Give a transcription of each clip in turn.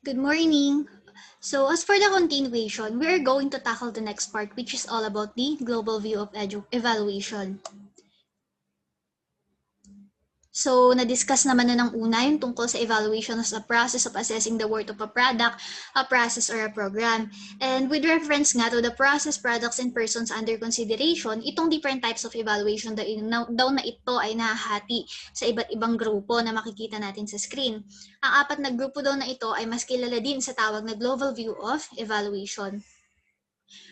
Good morning. So as for the continuation, we are going to tackle the next part, which is all about the global view of evaluation. So, na-discuss naman na ng una yung tungkol sa evaluation as a process of assessing the worth of a product, a process, or a program. And with reference nga to the process, products, and persons under consideration, itong different types of evaluation daw na ito ay nahahati sa iba't ibang grupo na makikita natin sa screen. Ang apat na grupo daw na ito ay mas kilala din sa tawag na global view of evaluation.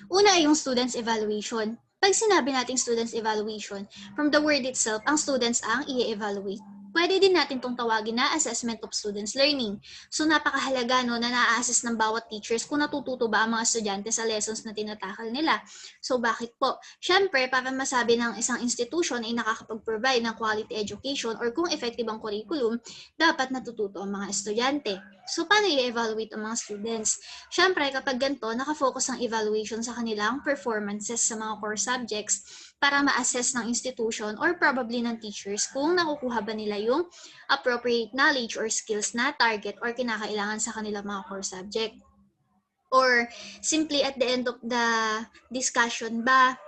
Una ay yung students evaluation. Pag sinabi nating students evaluation, from the word itself, ang students ang i-evaluate. Pwede din natin itong tawagin na assessment of students learning. So napakahalaga no, na na-assess ng bawat teachers kung natututo ba ang mga estudyante sa lessons na tinatakal nila. So bakit po? Siyempre, para masabi ng isang institution ay nakakapag-provide ng quality education or kung effective ang curriculum, dapat natututo ang mga estudyante. So paano i-evaluate ang mga students? Siyempre, kapag ganito, nakafocus ang evaluation sa kanilang performances sa mga core subjects para ma-assess ng institution or probably ng teachers kung nakukuha ba nila yung appropriate knowledge or skills na target or kinakailangan sa kanilang mga core subject. Or simply at the end of the discussion ba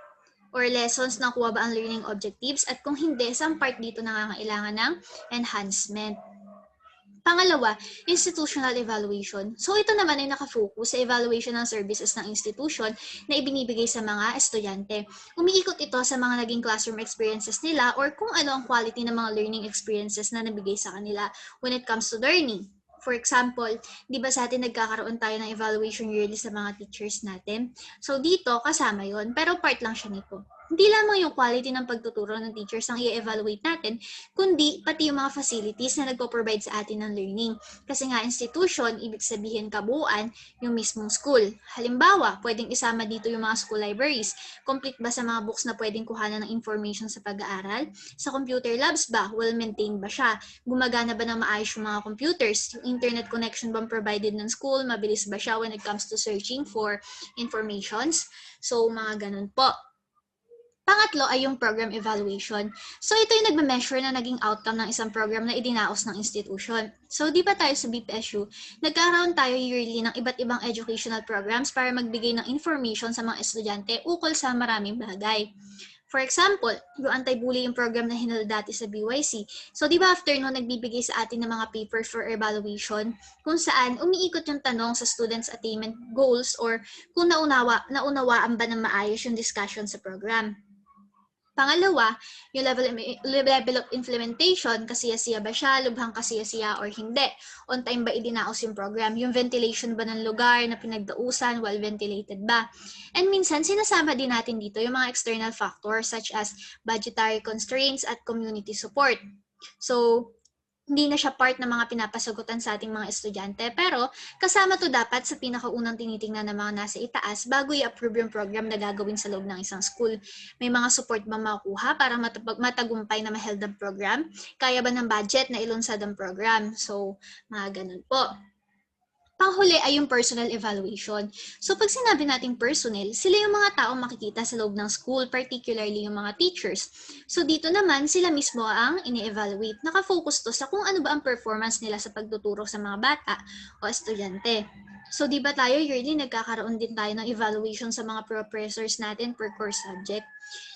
or lessons nakuha ba ang learning objectives at kung hindi, saan part dito nangangailangan ng enhancement. Pangalawa, institutional evaluation. So ito naman ay nakafocus sa evaluation ng services ng institution na ibinibigay sa mga estudyante. Umiikot ito sa mga naging classroom experiences nila or kung ano ang quality ng mga learning experiences na nabigay sa kanila when it comes to learning. For example, di ba sa atin nagkakaroon tayo ng evaluation yearly sa mga teachers natin? So dito, kasama yon pero part lang siya nito. Hindi lamang yung quality ng pagtuturo ng teachers ang i-evaluate natin, kundi pati yung mga facilities na nagpo-provide sa atin ng learning. Kasi nga institution, ibig sabihin kabuuan, yung mismong school. Halimbawa, pwedeng isama dito yung mga school libraries. Complete ba sa mga books na pwedeng kuhanan ng information sa pag-aaral? Sa computer labs ba? Well-maintained ba siya? Gumagana ba ng maayos yung mga computers? Yung internet connection bang provided ng school? Mabilis ba siya when it comes to searching for informations? So, mga ganun po. Pangatlo ay yung program evaluation. So ito yung nagme-measure na naging outcome ng isang program na idinaos ng institution. So di ba tayo sa BPSU, nagkaroon tayo yearly ng iba't ibang educational programs para magbigay ng information sa mga estudyante ukol sa maraming bagay. For example, yung anti-bullying program na hinalo dati sa BYC. So, di ba after no, nagbibigay sa atin ng mga papers for evaluation kung saan umiikot yung tanong sa students' attainment goals or kung naunawaan ba ng maayos yung discussion sa program. Pangalawa, yung level of implementation, kasiya-siya ba siya, lubhang kasiya-siya or hindi. On time ba idinaos yung program? Yung ventilation ba ng lugar na pinagdausan, well ventilated ba? And minsan, sinasama din natin dito yung mga external factors such as budgetary constraints at community support. So, hindi na siya part ng mga pinapasagutan sa ating mga estudyante, pero kasama to dapat sa pinakaunang tinitingnan ng mga nasa itaas bago i-approve yung program na gagawin sa loob ng isang school. May mga support ba makukuha para matagumpay na ma-held ang program? Kaya ba ng budget na ilunsad ang program? So, mga ganun po. Panghuli ay yung personal evaluation. So pag sinabi nating personnel, sila yung mga taong makikita sa loob ng school, particularly yung mga teachers. So dito naman, sila mismo ang ini-evaluate. Nakafocus to sa kung ano ba ang performance nila sa pagtuturo sa mga bata o estudyante. So di ba tayo yearly nagkakaroon din tayo ng evaluation sa mga professors natin per course subject.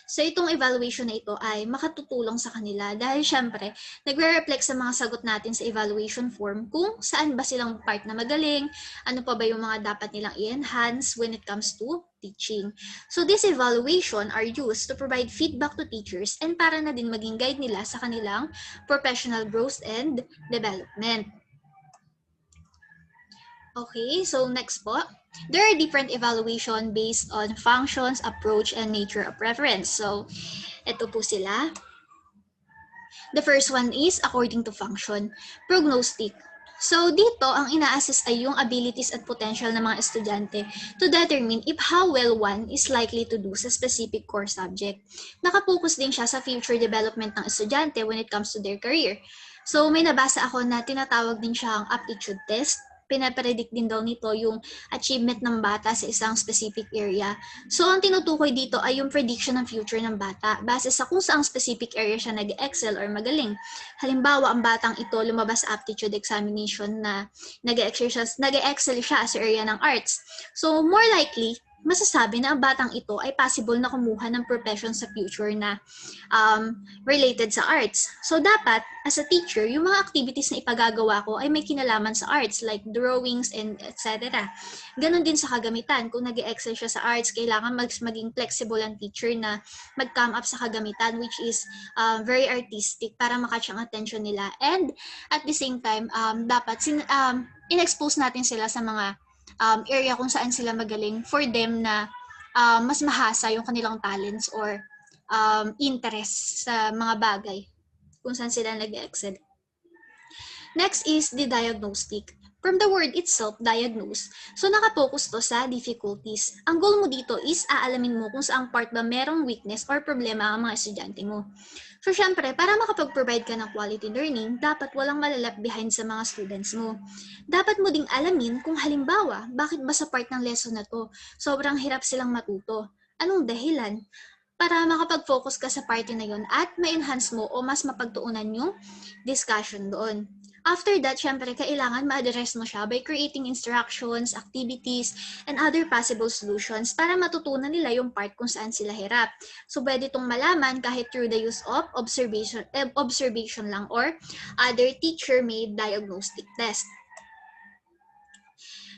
So itong evaluation na ito ay makatutulong sa kanila dahil syempre, nagre-reflect sa mga sagot natin sa evaluation form kung saan ba silang part na magaling, ano pa ba yung mga dapat nilang i-enhance when it comes to teaching. So this evaluation are used to provide feedback to teachers and para na din maging guide nila sa kanilang professional growth and development. Okay, so next po. There are different evaluation based on functions, approach, and nature of reference. So, ito po sila. The first one is according to function, prognostic. So dito, ang ina-assess ay yung abilities at potential ng mga estudyante to determine if how well one is likely to do sa specific core subject. Nakapokus din siya sa future development ng estudyante when it comes to their career. So may nabasa ako na tinatawag din siyang aptitude test pinapredict din daw nito yung achievement ng bata sa isang specific area. So, ang tinutukoy dito ay yung prediction ng future ng bata base sa kung saang specific area siya nag-excel or magaling. Halimbawa, ang batang ito lumabas sa aptitude examination na nag-excel siya sa area ng arts. So, more likely, masasabi na ang batang ito ay possible na kumuha ng profession sa future na related sa arts. So, dapat, as a teacher, yung mga activities na ipagagawa ko ay may kinalaman sa arts like drawings and etc. Ganon din sa kagamitan. Kung nag-excel siya sa arts, kailangan maging flexible ang teacher na mag-come up sa kagamitan which is very artistic para makatch ang attention nila. And at the same time, dapat in-expose natin sila sa mga area kung saan sila magaling for them na mas mahasa yung kanilang talents or interest sa mga bagay kung saan sila nag-excel. Next is the diagnostic. From the word itself, diagnose, so nakapokus to sa difficulties. Ang goal mo dito is aalamin mo kung saang part ba merong weakness or problema ang mga estudyante mo. So syempre, para makapag-provide ka ng quality learning, dapat walang malalap behind sa mga students mo. Dapat mo ding alamin kung halimbawa, bakit ba sa part ng lesson na to, sobrang hirap silang matuto. Anong dahilan? Para makapag-focus ka sa party na yun at ma-enhance mo o mas mapagtuunan yung discussion doon. After that, syempre, kailangan ma-address mo siya by creating instructions, activities, and other possible solutions para matutunan nila yung part kung saan sila hirap. So, pwede itong malaman kahit through the use of observation lang or other teacher-made diagnostic test.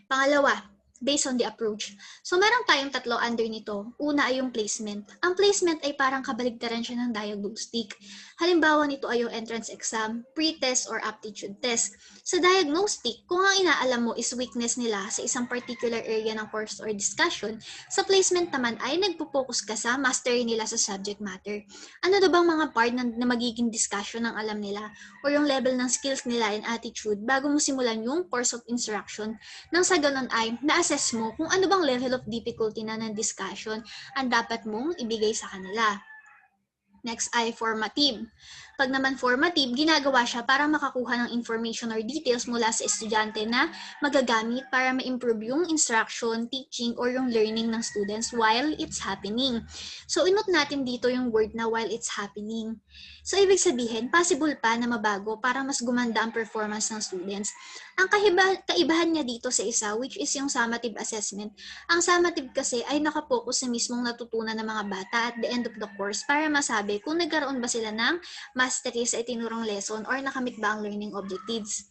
Pangalawa, based on the approach. So, meron tayong tatlo under nito. Una ay yung placement. Ang placement ay parang kabaligtaran siya ng diagnostic. Halimbawa nito ay yung entrance exam, pre-test, or aptitude test. Sa diagnostic, kung ang inaalam mo is weakness nila sa isang particular area ng course or discussion, sa placement naman ay nagpo-focus ka sa mastery nila sa subject matter. Ano na bang mga part na magiging discussion ng alam nila or yung level ng skills nila and attitude bago mo simulan yung course of instruction nang sa ganun ay na-assess mo kung ano bang level of difficulty na ng discussion ang dapat mong ibigay sa kanila. Next ay formative. Pag naman formative, ginagawa siya para makakuha ng information or details mula sa estudyante na magagamit para ma-improve yung instruction, teaching, or yung learning ng students while it's happening. So, inot natin dito yung word na while it's happening. So, ibig sabihin, possible pa na mabago para mas gumanda ang performance ng students. Ang kaibahan niya dito sa isa, which is yung summative assessment. Ang summative kasi ay nakapokus sa mismong natutunan ng mga bata at the end of the course para masabi kung nagkaroon ba sila ng mastery sa itinurong lesson or nakamit ba ang learning objectives.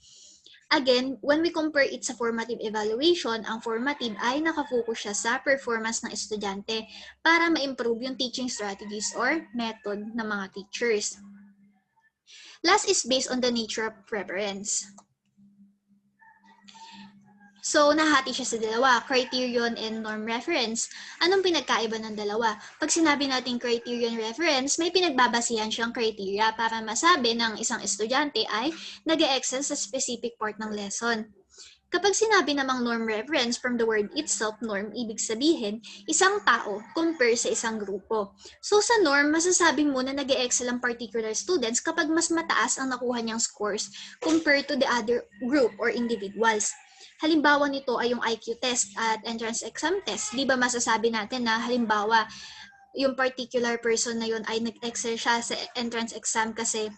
Again, when we compare it sa formative evaluation, ang formative ay nakafocus siya sa performance ng estudyante para ma-improve yung teaching strategies or method ng mga teachers. Last is based on the nature of preference. So, nahati siya sa dalawa, criterion and norm reference. Anong pinagkaiba ng dalawa? Pag sinabi natin criterion reference, may pinagbabasihan siyang criteria para masabi ng isang estudyante ay nag-excel sa specific part ng lesson. Kapag sinabi namang norm reference from the word itself, norm, ibig sabihin, isang tao compare sa isang grupo. So sa norm, masasabi mo na nag-excel ang particular students kapag mas mataas ang nakuha niyang scores compared to the other group or individuals. Halimbawa nito ay yung IQ test at entrance exam test. Di ba masasabi natin na halimbawa yung particular person na yun ay nag-excel siya sa entrance exam kasi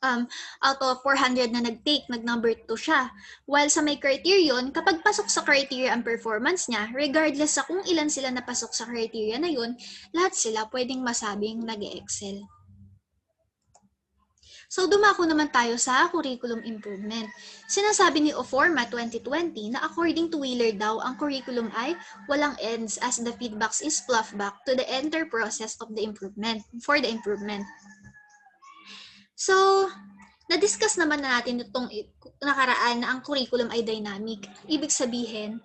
out of 400 na nag-take, nag-number 2 siya. While sa may criterion, kapag pasok sa criteria ang performance niya, regardless sa kung ilan sila napasok sa criteria na yun, lahat sila pwedeng masabing nag-excel. So, dumako naman tayo sa curriculum improvement. Sinasabi ni Oforma 2020 na according to Wheeler daw, ang curriculum ay walang ends as the feedbacks is fluff back to the entire process of the improvement, for the improvement. So, na-discuss naman na natin itong nakaraan na ang curriculum ay dynamic. Ibig sabihin,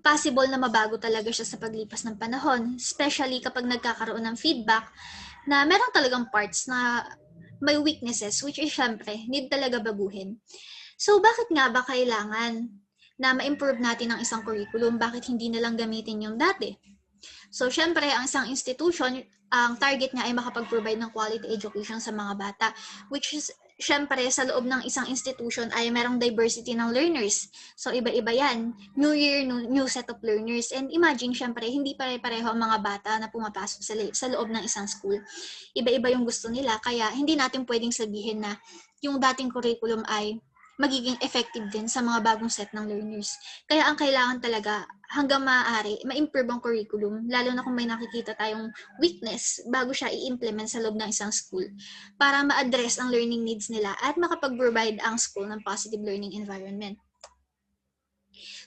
possible na mabago talaga siya sa paglipas ng panahon, especially kapag nagkakaroon ng feedback na meron talagang parts na may weaknesses, which is syempre, need talaga baguhin. So, bakit nga ba kailangan na ma-improve natin ang isang curriculum? Bakit hindi na lang gamitin yung dati? So, syempre, ang isang institution, ang target niya ay makapag-provide ng quality education sa mga bata, which is syempre, sa loob ng isang institution ay merong diversity ng learners. So, iba-iba yan. New year, new set of learners. And imagine, syempre, hindi pare-pareho ang mga bata na pumapasok sa loob ng isang school. Iba-iba yung gusto nila, kaya hindi natin pwedeng sabihin na yung dating curriculum ay magiging effective din sa mga bagong set ng learners. Kaya ang kailangan talaga, hanggang maaari, ma-improve ang curriculum, lalo na kung may nakikita tayong weakness bago siya i-implement sa loob ng isang school para ma-address ang learning needs nila at makapag-provide ang school ng positive learning environment.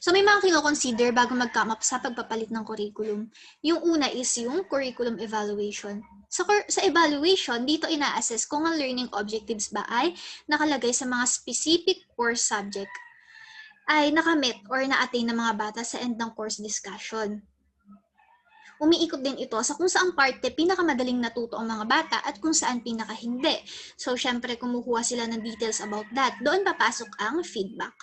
So may mga kino-consider bago mag-come up sa pagpapalit ng curriculum. Yung una is yung curriculum evaluation. Sa evaluation, dito ina-assess kung ang learning objectives ba ay nakalagay sa mga specific course subject ay nakamit or na-attain ng mga bata sa end ng course discussion. Umiikot din ito sa kung saang parte pinakamadaling natuto ang mga bata at kung saan pinaka-hindi. So, syempre, kumukuha sila ng details about that. Doon papasok ang feedback.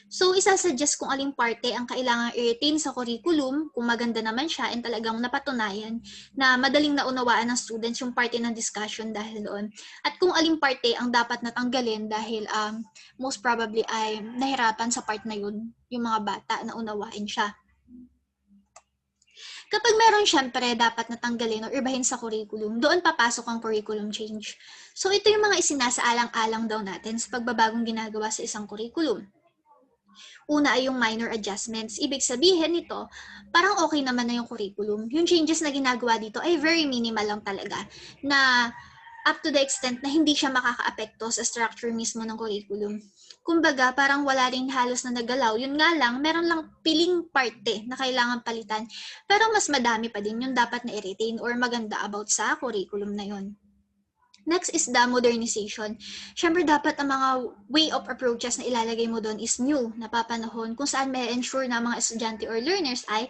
So, isasuggest kung aling parte ang kailangang i-retain sa curriculum, kung maganda naman siya and talagang napatunayan na madaling naunawaan ng students yung parte ng discussion dahil doon. At kung aling parte ang dapat natanggalin dahil most probably ay nahirapan sa part na yun, yung mga bata na unawain siya. Kapag meron syempre dapat natanggalin o ibahin sa curriculum, doon papasok ang curriculum change. So ito yung mga isinasaalang-alang daw natin sa pagbabagong ginagawa sa isang curriculum. Una ay yung minor adjustments. Ibig sabihin nito, parang okay naman na yung curriculum. Yung changes na ginagawa dito ay very minimal lang talaga na up to the extent na hindi siya makaka-apekto sa structure mismo ng curriculum. Kumbaga, parang wala rin halos na nagalaw. Yun nga lang, meron lang piling parte na kailangan palitan. Pero mas madami pa din yung dapat na i-retain or maganda about sa curriculum na yun. Next is the modernization. Siyempre, dapat ang mga way of approaches na ilalagay mo doon is new, napapanahon, kung saan may ensure na mga estudyante or learners ay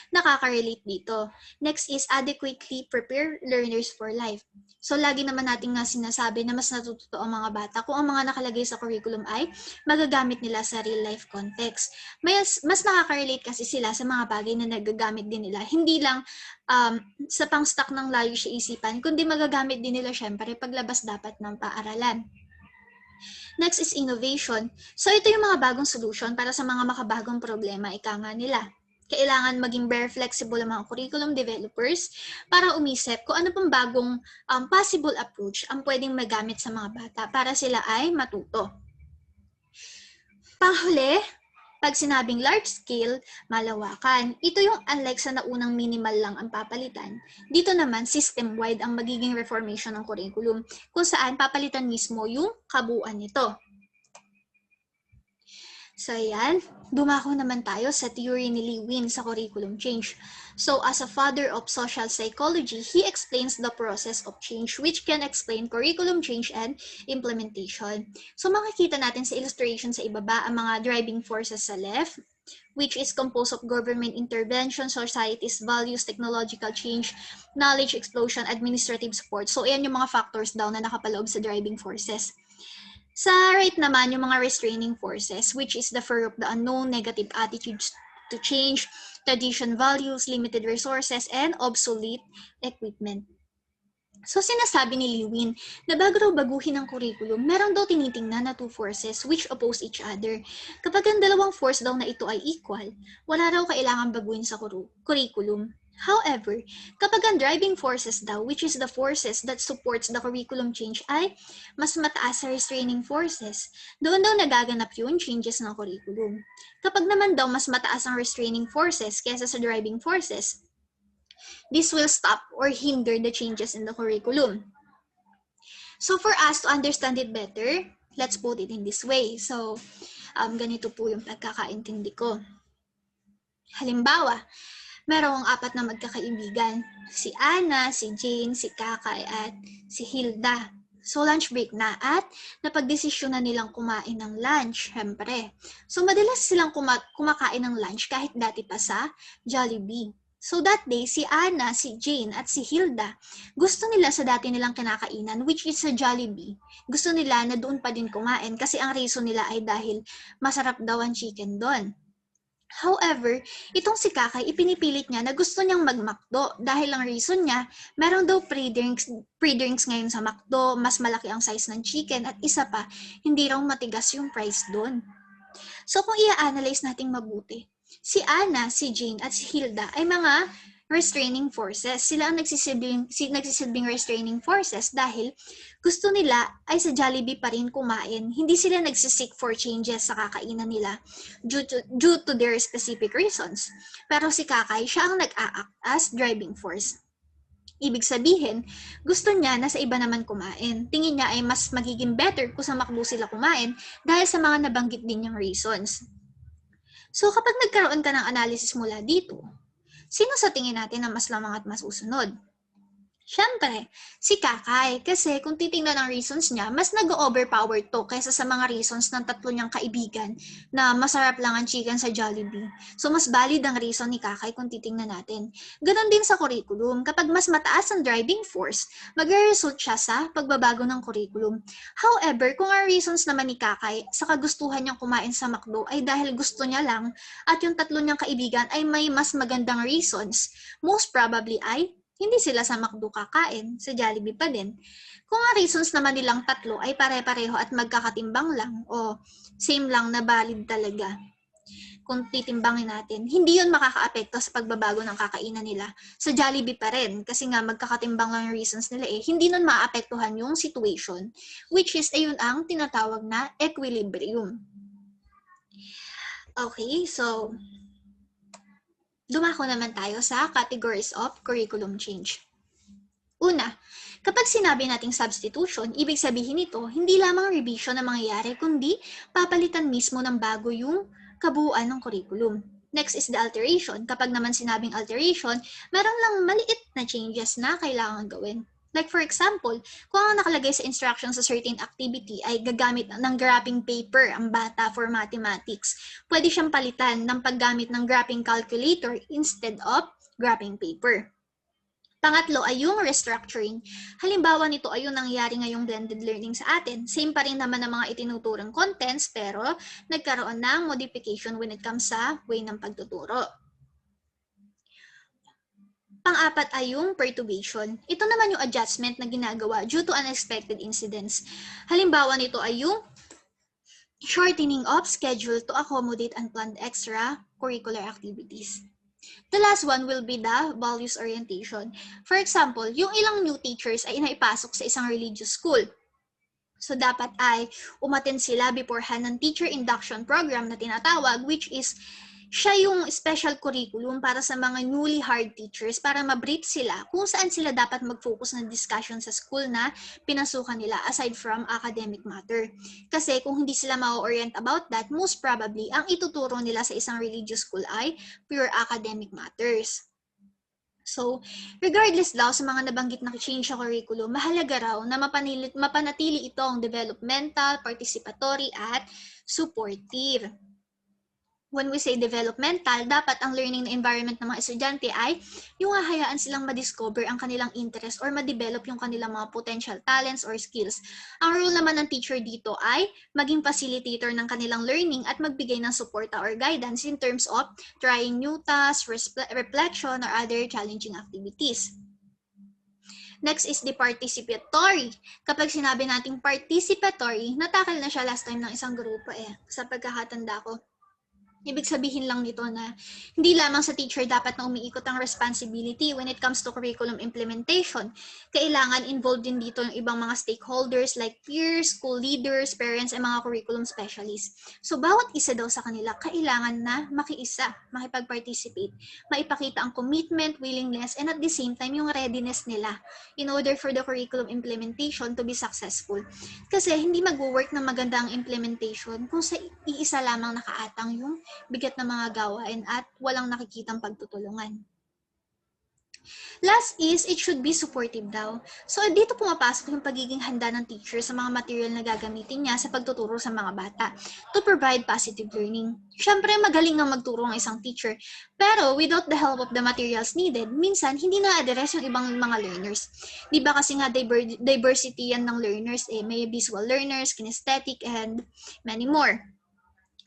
nakaka-relate dito. Next is adequately prepare learners for life. So, lagi naman natin nga sinasabi na mas natututo ang mga bata kung ang mga nakalagay sa curriculum ay magagamit nila sa real life context. Mas nakaka-relate kasi sila sa mga bagay na nagagamit din nila. Hindi lang sa pang-stock ng layo sa isipan, kundi magagamit din nila syempre paglabas dapat ng paaralan. Next is innovation. So ito yung mga bagong solution para sa mga makabagong problema, ika nga nila. Kailangan maging very flexible ang mga curriculum developers para umisip kung ano pang bagong possible approach ang pwedeng magamit sa mga bata para sila ay matuto. Panghuli, pag sinabing large scale, malawakan. Ito yung unlike sa naunang minimal lang ang papalitan. Dito naman, system-wide ang magiging reformation ng curriculum kung saan papalitan mismo yung kabuuan nito. So ayan, dumako naman tayo sa theory ni Lewin sa curriculum change. So as a father of social psychology, he explains the process of change which can explain curriculum change and implementation. So makikita natin sa illustration sa ibaba ang mga driving forces sa left, which is composed of government intervention, society's values, technological change, knowledge explosion, administrative support. So ayan yung mga factors daw na nakapaloob sa driving forces. Sa right naman, yung mga restraining forces, which is the fear of the unknown, negative attitudes to change, tradition values, limited resources, and obsolete equipment. So sinasabi ni Lewin na bago raw baguhin ang curriculum, meron daw tinitingnan na two forces which oppose each other. Kapag ang dalawang force daw na ito ay equal, wala raw kailangan baguhin sa curriculum. However, kapag ang driving forces daw, which is the forces that supports the curriculum change ay mas mataas sa restraining forces, doon daw nagaganap yun changes ng curriculum. Kapag naman daw mas mataas ang restraining forces kaysa sa driving forces, this will stop or hinder the changes in the curriculum. So for us to understand it better, let's put it in this way. So, ganito po yung pagkakaintindi ko. Halimbawa, merong apat na magkakaibigan. Si Ana, si Jane, si Kakay, at si Hilda. So lunch break na at napagdesisyon na nilang kumain ng lunch, syempre. So madalas silang kumakain ng lunch kahit dati pa sa Jollibee. So that day, si Ana, si Jane, at si Hilda, gusto nila sa dati nilang kinakainan, which is sa Jollibee. Gusto nila na doon pa din kumain kasi ang reason nila ay dahil masarap daw ang chicken doon. However, itong si Kakay, ipinipilit niya na gusto niyang mag-McDo dahil ang reason niya, meron daw pre-drinks ngayon sa McDo, mas malaki ang size ng chicken at isa pa, hindi raw matigas yung price doon. So kung i-analyze natin mabuti, si Anna, si Jane at si Hilda ay mga restraining forces. Sila ang nagsisilbing restraining forces dahil gusto nila ay sa Jollibee pa rin kumain. Hindi sila nagsisik for changes sa kakainan nila due to their specific reasons. Pero si Kakay, siya ang nag-a-act as driving force. Ibig sabihin, gusto niya na sa iba naman kumain. Tingin niya ay mas magiging better kung sa McDo sila kumain dahil sa mga nabanggit din niyang reasons. So kapag nagkaroon ka ng analysis mula dito, sino sa tingin natin ang mas lamang at mas usunod? Siyempre, si Kakay. Kasi kung titingnan ang reasons niya, mas nag-overpower to kaysa sa mga reasons ng tatlo niyang kaibigan na masarap lang ang chicken sa Jollibee. So mas valid ang reason ni Kakay kung titingnan natin. Ganon din sa curriculum. Kapag mas mataas ang driving force, magre-result siya sa pagbabago ng curriculum. However, kung ang reasons naman ni Kakay sa kagustuhan niyang kumain sa McDo ay dahil gusto niya lang at yung tatlo niyang kaibigan ay may mas magandang reasons, most probably ay hindi sila sa McDo kakain, sa Jollibee pa din. Kung ang reasons naman nilang tatlo ay pare-pareho at magkakatimbang lang o same lang na valid talaga, kung titimbangin natin, hindi yun makakaapekto sa pagbabago ng kakainan nila. Sa Jollibee pa rin, kasi nga magkakatimbang lang yung reasons nila hindi nun maapektuhan yung situation, which is ayun ang tinatawag na equilibrium. Okay, so dumako naman tayo sa categories of curriculum change. Una, kapag sinabi nating substitution, ibig sabihin nito, hindi lamang revision na mangyayari, kundi papalitan mismo ng bago yung kabuuan ng curriculum. Next is the alteration. Kapag naman sinabing alteration, meron lang maliit na changes na kailangan gawin. Like for example, kung ang nakalagay sa instruction sa certain activity ay gagamit ng graphing paper ang bata for mathematics, pwede siyang palitan ng paggamit ng graphing calculator instead of graphing paper. Pangatlo ay yung restructuring. Halimbawa nito ay yung nangyayari ngayong blended learning sa atin. Same pa rin naman ang mga itinuturong contents pero nagkaroon ng modification when it comes sa way ng pagtuturo. Pang-apat ay yung perturbation. Ito naman yung adjustment na ginagawa due to unexpected incidents. Halimbawa nito ay yung shortening of schedule to accommodate unplanned extracurricular activities. The last one will be the values orientation. For example, yung ilang new teachers ay inaipasok sa isang religious school. So dapat ay umattend sila beforehand ng teacher induction program na tinatawag, which is siya yung special curriculum para sa mga newly hired teachers para ma-brief sila kung saan sila dapat mag-focus ng discussion sa school na pinasukan nila aside from academic matter. Kasi kung hindi sila ma-orient about that, most probably, ang ituturo nila sa isang religious school ay pure academic matters. So, regardless daw sa mga nabanggit na change sa curriculum, mahalaga raw na mapanatili itong developmental, participatory, at supportive. When we say developmental, dapat ang learning na environment ng mga estudyante ay yung hahayaan silang ma-discover ang kanilang interest or ma-develop yung kanilang mga potential talents or skills. Ang role naman ng teacher dito ay maging facilitator ng kanilang learning at magbigay ng suporta or guidance in terms of trying new tasks, reflection, or other challenging activities. Next is the participatory. Kapag sinabi nating participatory, natakal na siya last time ng isang grupo sa pagkakatanda ko. Ibig sabihin lang nito na hindi lamang sa teacher dapat na umiikot ang responsibility when it comes to curriculum implementation. Kailangan involved din dito yung ibang mga stakeholders like peers, school leaders, parents, and mga curriculum specialists. So bawat isa daw sa kanila kailangan na makiisa, makipag-participate, maipakita ang commitment, willingness, and at the same time yung readiness nila in order for the curriculum implementation to be successful. Kasi hindi mag-work ng maganda ang implementation kung sa iisa lamang nakaatang yung bigat ng mga gawain at walang nakikitang pagtutulungan. Last is, it should be supportive daw. So, dito pumapasok yung pagiging handa ng teacher sa mga material na gagamitin niya sa pagtuturo sa mga bata to provide positive learning. Siyempre, magaling nga magturo ng isang teacher, pero without the help of the materials needed, minsan hindi na-address yung ibang mga learners. Di ba kasi nga diversity yan ng learners, may visual learners, kinesthetic, and many more.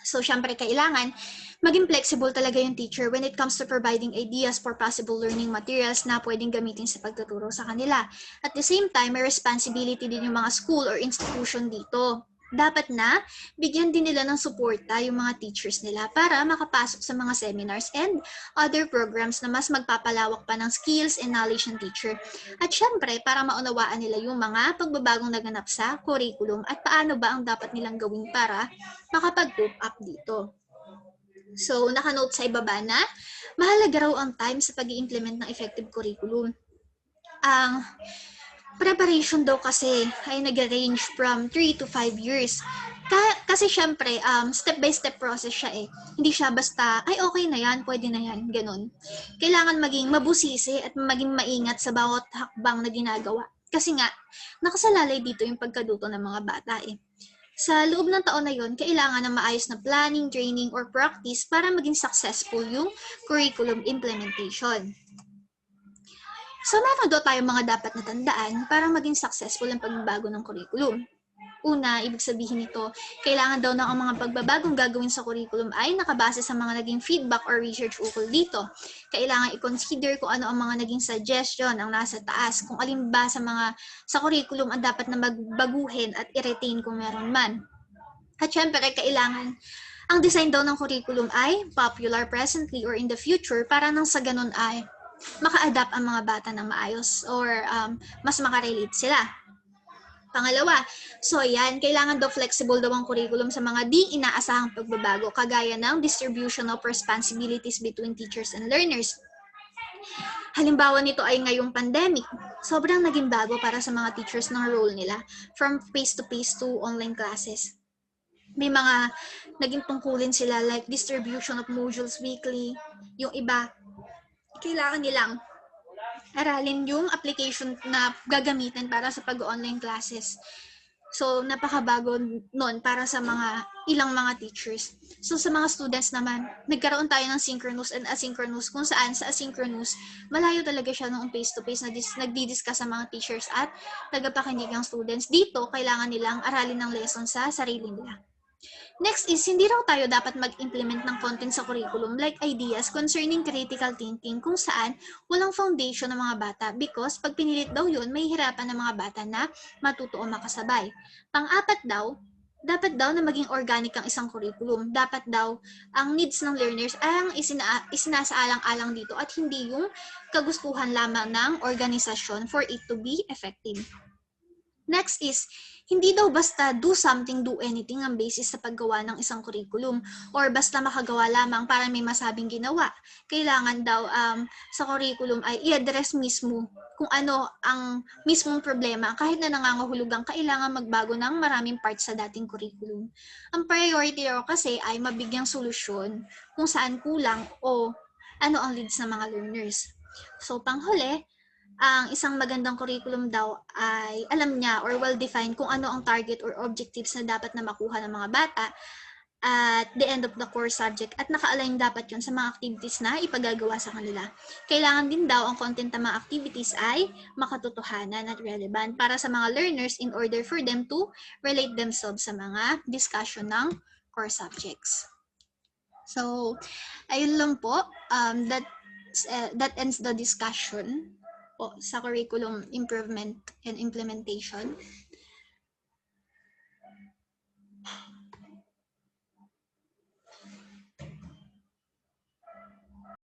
So, syempre, kailangan maging flexible talaga yung teacher when it comes to providing ideas for possible learning materials na pwedeng gamitin sa pagtuturo sa kanila. At the same time, may responsibility din yung mga school or institution dito. Dapat na bigyan din nila ng suporta yung mga teachers nila para makapasok sa mga seminars and other programs na mas magpapalawak pa ng skills and knowledge ng teacher. At syempre, para maunawaan nila yung mga pagbabagong naganap sa curriculum at paano ba ang dapat nilang gawin para makapag-cope up dito. So, nakanote sa ibaba na mahalaga raw ang time sa pag-i-implement ng effective curriculum. Ang preparation daw kasi ay nag-range from 3 to 5 years. Kasi syempre, step-by-step process siya eh. Hindi siya basta, ay okay na yan, pwede na yan, ganun. Kailangan maging mabusisi at maging maingat sa bawat hakbang na ginagawa. Kasi nga, nakasalalay dito yung pagkaduto ng mga bata eh. Sa loob ng taon na yon, kailangan ng maayos na planning, training, or practice para maging successful yung curriculum implementation. So, meron daw tayong mga dapat na tandaan para maging successful ang pagbabago ng curriculum. Una, ibig sabihin nito, kailangan daw ng ang mga pagbabagong gagawin sa curriculum ay nakabase sa mga naging feedback or research ukol dito. Kailangan i-consider kung ano ang mga naging suggestion ang nasa taas, kung alin ba sa curriculum ang dapat na magbaguhin at i-retain kung meron man. At syempre, kailangan ang design daw ng curriculum ay popular presently or in the future para nang sa ganun ay maka-adapt ang mga bata ng maayos or mas makarelate sila. Pangalawa, so yan, kailangan daw flexible daw ang curriculum sa mga di inaasahang pagbabago, kagaya ng distribution of responsibilities between teachers and learners. Halimbawa nito ay ngayong pandemic, sobrang naging bago para sa mga teachers ng role nila, from face-to-face to online classes. May mga naging tungkulin sila like distribution of modules weekly, yung iba, kailangan nilang aralin yung application na gagamitin para sa pag-online classes. So, napakabago nun para sa ilang mga teachers. So, sa mga students naman, nagkaroon tayo ng synchronous and asynchronous kung saan sa asynchronous, malayo talaga siya noong face-to-face na nagdi-discuss sa mga teachers at tagapakinig ng students. Dito, kailangan nilang aralin ng lesson sa sarili nila. Next is, hindi raw tayo dapat mag-implement ng content sa curriculum like ideas concerning critical thinking kung saan walang foundation ng mga bata because pag pinilit daw yun, may hirapan ng mga bata na matuto o makasabay. Pang-apat daw, dapat daw na maging organic ang isang curriculum. Dapat daw ang needs ng learners ay ang isinasaalang-alang dito at hindi yung kagustuhan lamang ng organisasyon for it to be effective. Next is, hindi daw basta do something, do anything ang basis sa paggawa ng isang curriculum or basta makagawa lamang para may masabing ginawa. Kailangan daw sa curriculum ay i-address mismo kung ano ang mismong problema kahit na nangangahulugang kailangan magbago ng maraming parts sa dating curriculum. Ang priority raw kasi ay mabigyang solusyon kung saan kulang o ano ang leads ng mga learners. So, panghuli, ang isang magandang curriculum daw ay alam niya or well-defined kung ano ang target or objectives na dapat na makuha ng mga bata at the end of the course subject at naka-align dapat yun sa mga activities na ipagagawa sa kanila. Kailangan din daw ang content ng mga activities ay makatotohanan at relevant para sa mga learners in order for them to relate themselves sa mga discussion ng core subjects. So, ayun lang po. That ends the discussion sa curriculum improvement and implementation.